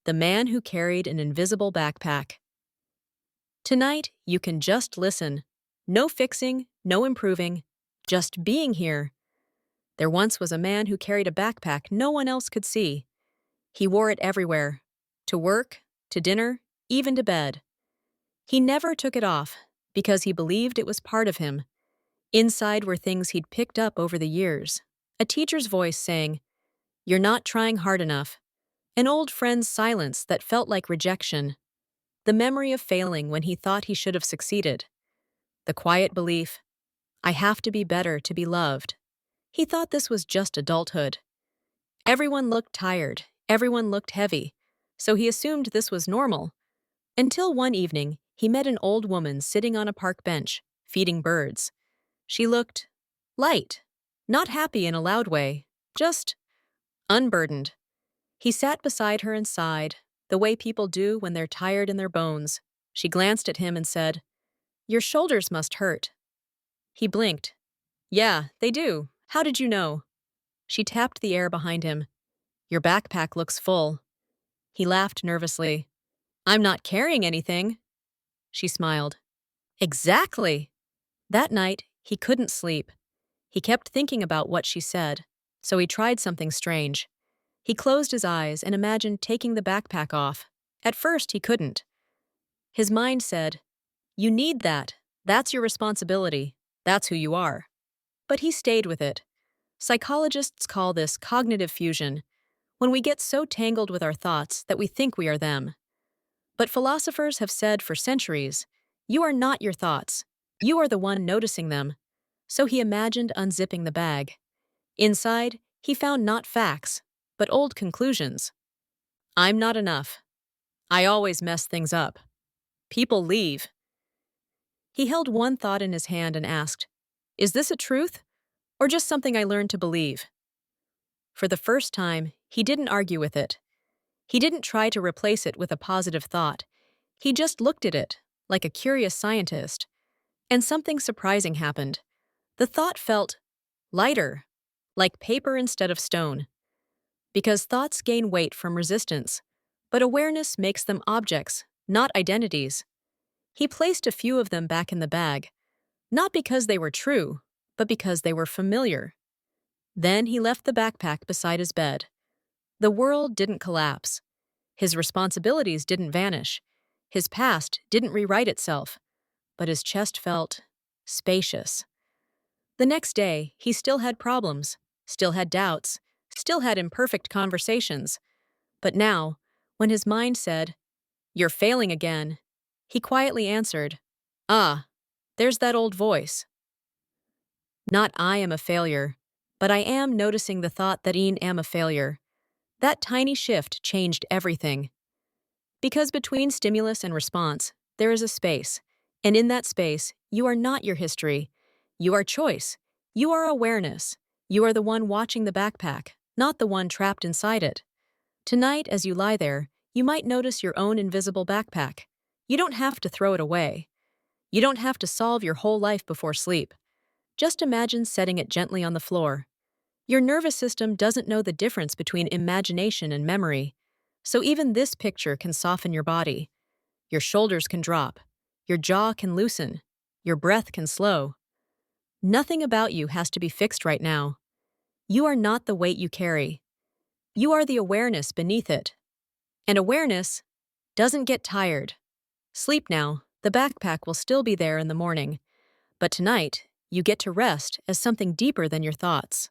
The Man Who Carried an Invisible Backpack. Tonight, you can just listen. No fixing, no improving, just being here. There once was a man who carried a backpack no one else could see. He wore it everywhere, to work, to dinner, even to bed. He never took it off because he believed it was part of him. Inside were things he'd picked up over the years. A teacher's voice saying, "You're not trying hard enough." An old friend's silence that felt like rejection. The memory of failing when he thought he should have succeeded. The quiet belief, "I have to be better to be loved." He thought this was just adulthood. Everyone looked tired, everyone looked heavy, so he assumed this was normal. Until one evening, he met an old woman sitting on a park bench, feeding birds. She looked light, not happy in a loud way, just unburdened. He sat beside her and sighed, the way people do when they're tired in their bones. She glanced at him and said, "Your shoulders must hurt." He blinked. "Yeah, they do. How did you know?" She tapped the air behind him. "Your backpack looks full." He laughed nervously. "I'm not carrying anything." She smiled. "Exactly." That night, he couldn't sleep. He kept thinking about what she said, so he tried something strange. He closed his eyes and imagined taking the backpack off. At first, he couldn't. His mind said, "You need that. That's your responsibility. That's who you are." But he stayed with it. Psychologists call this cognitive fusion, when we get so tangled with our thoughts that we think we are them. But philosophers have said for centuries, you are not your thoughts. You are the one noticing them. So he imagined unzipping the bag. Inside, he found not facts, but old conclusions. "I'm not enough. I always mess things up. People leave." He held one thought in his hand and asked, "Is this a truth, or just something I learned to believe?" For the first time, he didn't argue with it. He didn't try to replace it with a positive thought. He just looked at it, like a curious scientist. And something surprising happened. The thought felt lighter, like paper instead of stone. Because thoughts gain weight from resistance, but awareness makes them objects, not identities. He placed a few of them back in the bag, not because they were true, but because they were familiar. Then he left the backpack beside his bed. The world didn't collapse. His responsibilities didn't vanish. His past didn't rewrite itself, but his chest felt spacious. The next day, he still had problems, still had doubts, still had imperfect conversations. But now, when his mind said, "You're failing again," he quietly answered, "Ah, there's that old voice." Not "I am a failure," but "I am noticing the thought that I am a failure." That tiny shift changed everything. Because between stimulus and response, there is a space. And in that space, you are not your history. You are choice. You are awareness. You are the one watching the backpack, not the one trapped inside it. Tonight, as you lie there, you might notice your own invisible backpack. You don't have to throw it away. You don't have to solve your whole life before sleep. Just imagine setting it gently on the floor. Your nervous system doesn't know the difference between imagination and memory. So even this picture can soften your body. Your shoulders can drop. Your jaw can loosen. Your breath can slow. Nothing about you has to be fixed right now. You are not the weight you carry. You are the awareness beneath it. And awareness doesn't get tired. Sleep now. The backpack will still be there in the morning. But tonight, you get to rest as something deeper than your thoughts.